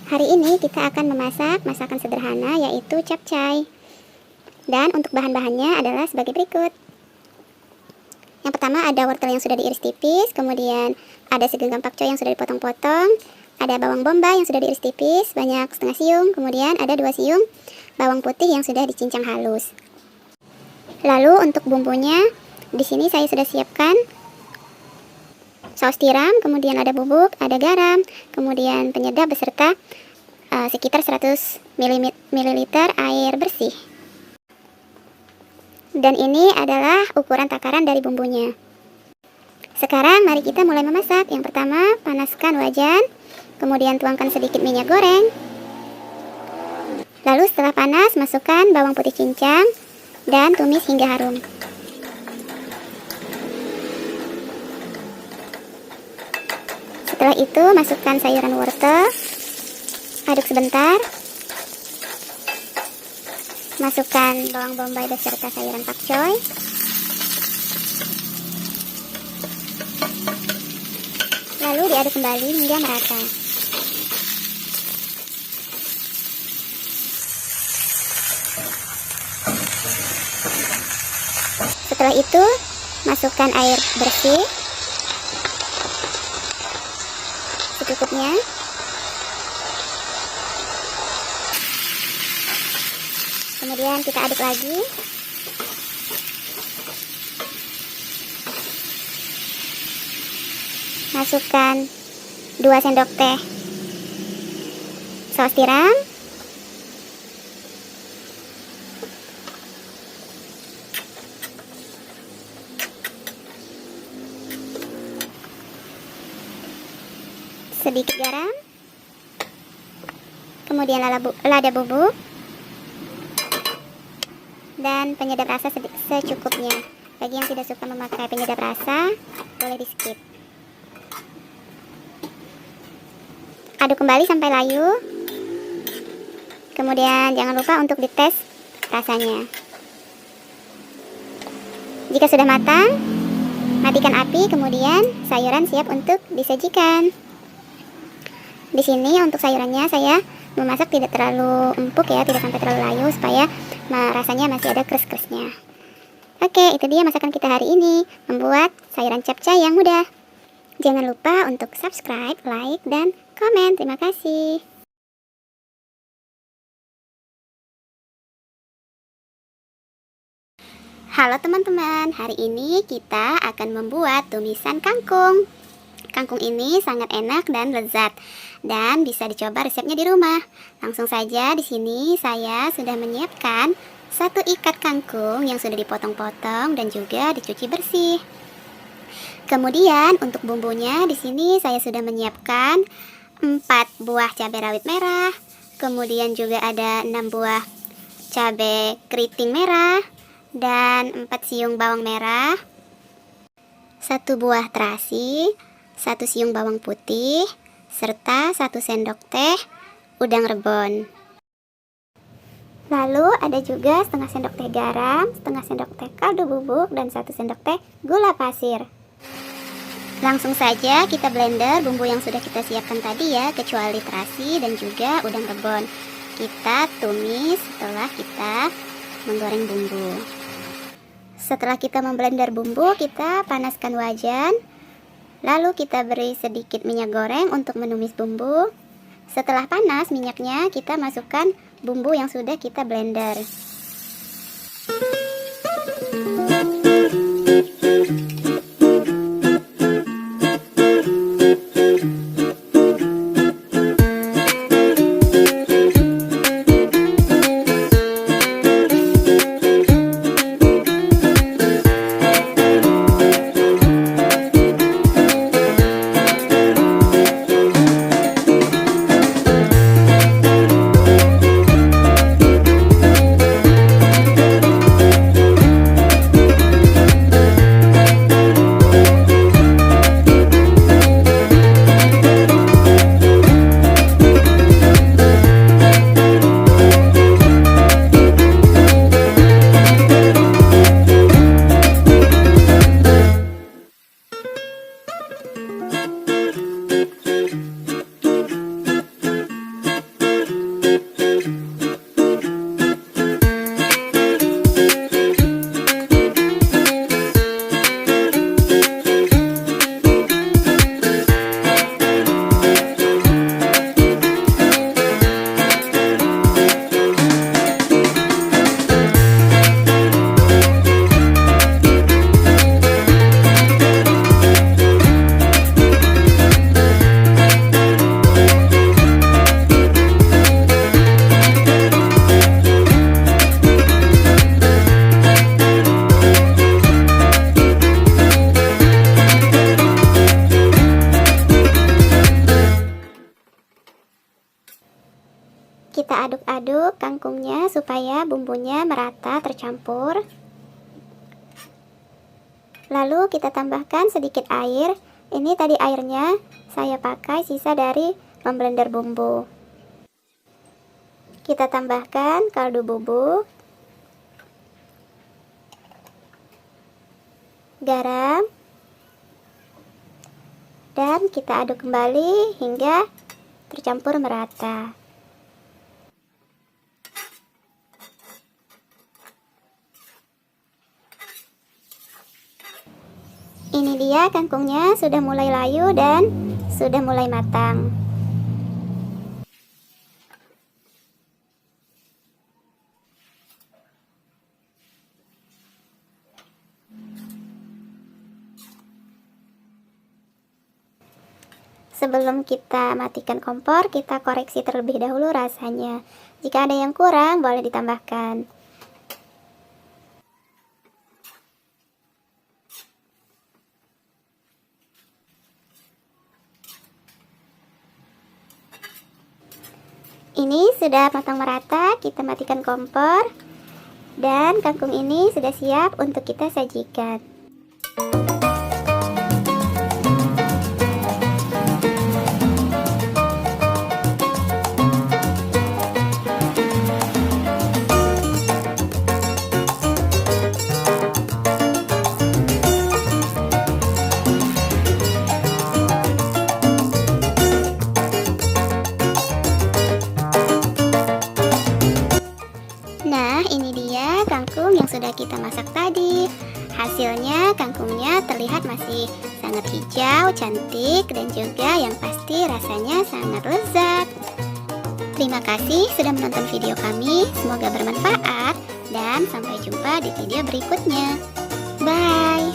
Hari ini kita akan memasak masakan sederhana yaitu capcay. Dan untuk bahan-bahannya adalah sebagai berikut. Yang pertama ada wortel yang sudah diiris tipis, kemudian ada segenggam pakcoy yang sudah dipotong-potong, ada bawang bombay yang sudah diiris tipis, banyak setengah siung, kemudian ada 2 siung bawang putih yang sudah dicincang halus. Lalu untuk bumbunya, di sini saya sudah siapkan saus tiram, kemudian ada bubuk, ada garam, kemudian penyedap beserta sekitar 100 ml air bersih. Dan ini adalah ukuran takaran dari bumbunya. Sekarang mari kita mulai memasak. Yang pertama, panaskan wajan, kemudian tuangkan sedikit minyak goreng. Lalu setelah panas, masukkan bawang putih cincang dan tumis hingga harum. Setelah itu, masukkan sayuran wortel, aduk sebentar. Masukkan bawang bombay beserta sayuran pakcoy. Lalu diaduk kembali hingga merata. Setelah itu, masukkan air bersih secukupnya. Kemudian kita aduk lagi. Masukkan 2 sendok teh saus tiram. Sedikit garam. Kemudian lada bubuk. Dan penyedap rasa secukupnya. Bagi yang tidak suka memakai penyedap rasa, boleh di skip. Aduk kembali sampai layu. Kemudian jangan lupa untuk dites rasanya. Jika sudah matang, matikan api, kemudian sayuran siap untuk disajikan. Di sini untuk sayurannya saya memasak tidak terlalu empuk ya, tidak sampai terlalu layu supaya rasanya masih ada kris-krisnya. Oke, itu dia masakan kita hari ini, membuat sayuran capcay yang mudah. Jangan lupa untuk subscribe, like, dan komen. Terima kasih. Halo teman-teman, hari ini kita akan membuat tumisan kangkung. Kangkung ini sangat enak dan lezat dan bisa dicoba resepnya di rumah. Langsung saja di sini saya sudah menyiapkan 1 ikat kangkung yang sudah dipotong-potong dan juga dicuci bersih. Kemudian untuk bumbunya di sini saya sudah menyiapkan 4 buah cabai rawit merah, kemudian juga ada 6 buah cabai keriting merah dan 4 siung bawang merah, 1 buah terasi, 1 siung bawang putih, serta 1 sendok teh udang rebon. Lalu ada juga setengah sendok teh garam, setengah sendok teh kaldu bubuk, dan 1 sendok teh gula pasir. Langsung saja kita blender bumbu yang sudah kita siapkan tadi ya, kecuali terasi dan juga udang rebon. Kita tumis setelah kita menggoreng bumbu. Setelah kita memblender bumbu, kita panaskan wajan. Lalu kita beri sedikit minyak goreng untuk menumis bumbu. Setelah panas minyaknya, kita masukkan bumbu yang sudah kita blender. kita aduk-aduk kangkungnya supaya bumbunya merata tercampur. Lalu kita tambahkan sedikit air. Ini tadi airnya saya pakai sisa dari memblender bumbu. Kita tambahkan kaldu bubuk, garam, dan kita aduk kembali hingga tercampur merata. Ini dia kangkungnya sudah mulai layu dan sudah mulai matang. Sebelum kita matikan kompor, kita koreksi terlebih dahulu rasanya. Jika ada yang kurang, boleh ditambahkan. Ini sudah matang merata, kita matikan kompor. Dan kangkung ini sudah siap untuk kita sajikan. Nah, ini dia kangkung yang sudah kita masak tadi. Hasilnya kangkungnya terlihat masih sangat hijau, cantik, dan juga yang pasti rasanya sangat lezat. Terima kasih sudah menonton video kami, semoga bermanfaat, dan sampai jumpa di video berikutnya. Bye!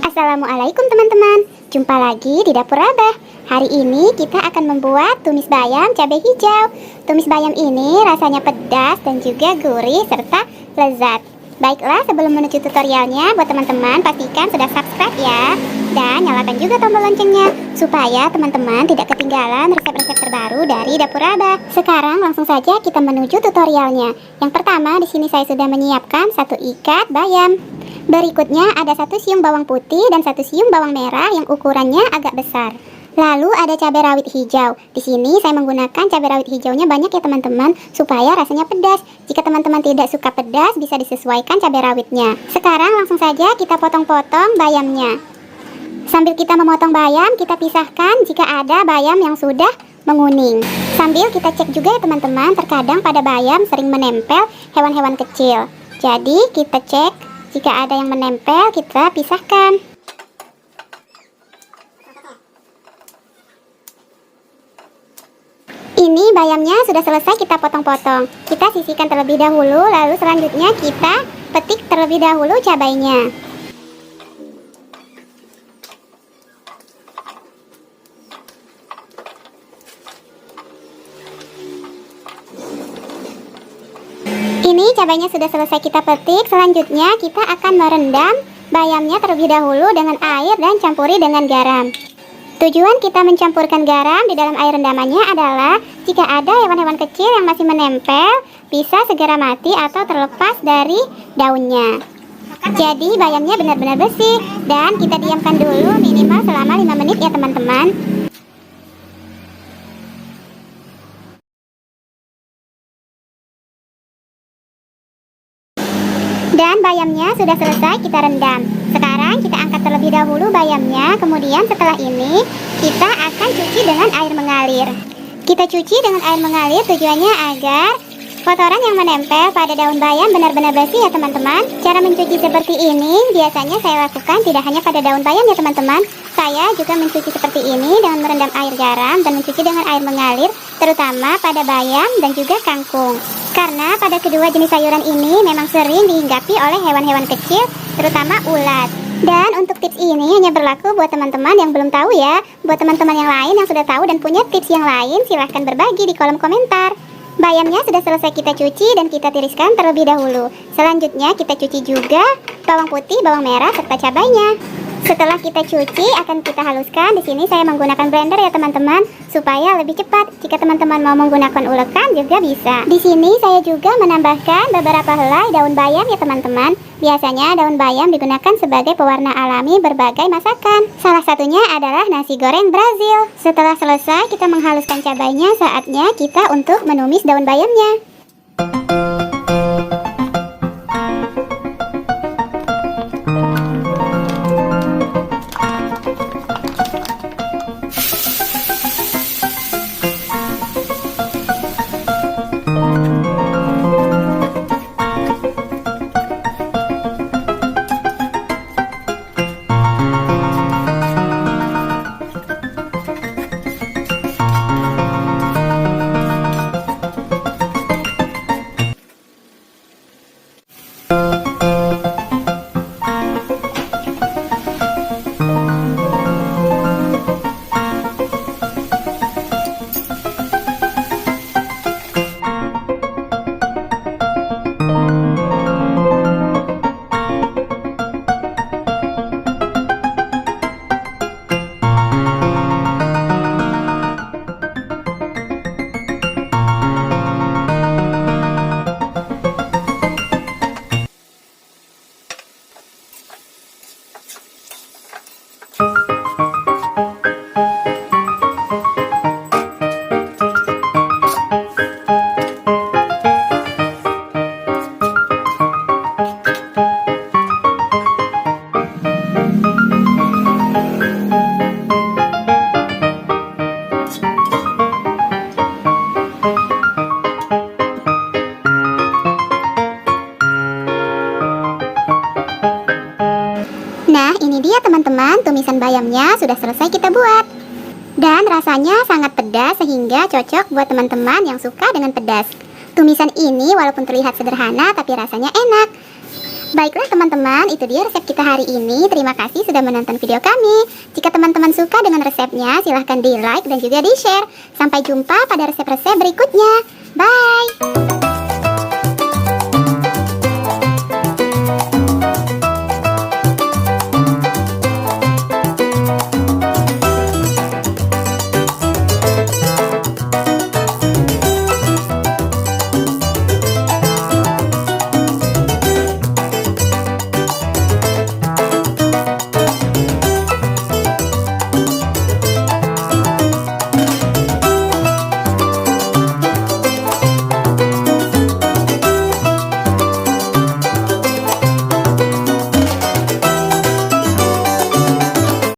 Assalamualaikum teman-teman, jumpa lagi di Dapur Abah. Hari ini kita akan membuat tumis bayam cabai hijau. Tumis bayam ini rasanya pedas dan juga gurih serta lezat. Baiklah, sebelum menuju tutorialnya, buat teman-teman pastikan sudah subscribe ya. Dan nyalakan juga tombol loncengnya, supaya teman-teman tidak ketinggalan resep-resep terbaru dari Dapur Abah. Sekarang langsung saja kita menuju tutorialnya. Yang pertama, di sini saya sudah menyiapkan 1 ikat bayam. Berikutnya ada 1 siung bawang putih dan 1 siung bawang merah yang ukurannya agak besar. Lalu ada cabai rawit hijau. Di sini saya menggunakan cabai rawit hijaunya banyak ya teman-teman, supaya rasanya pedas. Jika teman-teman tidak suka pedas, bisa disesuaikan cabai rawitnya. Sekarang langsung saja kita potong-potong bayamnya. Sambil kita memotong bayam, kita pisahkan jika ada bayam yang sudah menguning. Sambil kita cek juga ya teman-teman, terkadang pada bayam sering menempel hewan-hewan kecil. Jadi kita cek, jika ada yang menempel, kita pisahkan. Ini bayamnya sudah selesai kita potong-potong. Kita sisihkan terlebih dahulu, lalu selanjutnya kita petik terlebih dahulu cabainya. Ini cabainya sudah selesai kita petik. Selanjutnya kita akan merendam bayamnya terlebih dahulu dengan air dan campuri dengan garam. Tujuan kita mencampurkan garam di dalam air rendamannya adalah jika ada hewan-hewan kecil yang masih menempel, bisa segera mati atau terlepas dari daunnya. Jadi bayamnya benar-benar bersih dan kita diamkan dulu minimal selama 5 menit ya teman-teman. Dan bayamnya sudah selesai kita rendam. Sekarang kita angkat terlebih dahulu bayamnya. Kemudian setelah ini kita akan cuci dengan air mengalir. Kita cuci dengan air mengalir tujuannya agar kotoran yang menempel pada daun bayam benar-benar bersih ya teman-teman. Cara mencuci seperti ini biasanya saya lakukan tidak hanya pada daun bayam ya teman-teman. Saya juga mencuci seperti ini dengan merendam air garam dan mencuci dengan air mengalir, terutama pada bayam dan juga kangkung. Karena pada kedua jenis sayuran ini memang sering dihinggapi oleh hewan-hewan kecil, terutama ulat. Dan untuk tips ini hanya berlaku buat teman-teman yang belum tahu ya. Buat teman-teman yang lain yang sudah tahu dan punya tips yang lain, silahkan berbagi di kolom komentar. Bayamnya sudah selesai kita cuci dan kita tiriskan terlebih dahulu. Selanjutnya kita cuci juga bawang putih, bawang merah, serta cabainya. Setelah kita cuci, akan kita haluskan. Di sini saya menggunakan blender ya teman-teman, supaya lebih cepat. Jika teman-teman mau menggunakan ulekan juga bisa. Di sini saya juga menambahkan beberapa helai daun bayam ya teman-teman. Biasanya daun bayam digunakan sebagai pewarna alami berbagai masakan. Salah satunya adalah nasi goreng Brazil. Setelah selesai kita menghaluskan cabainya, saatnya kita untuk menumis daun bayamnya. Nah, ini dia teman-teman, tumisan bayamnya sudah selesai kita buat. Dan rasanya sangat pedas sehingga cocok buat teman-teman yang suka dengan pedas. Tumisan ini walaupun terlihat sederhana tapi rasanya enak. Baiklah teman-teman, itu dia resep kita hari ini. Terima kasih sudah menonton video kami. Jika teman-teman suka dengan resepnya, silahkan di like dan juga di share. Sampai jumpa pada resep-resep berikutnya. Bye!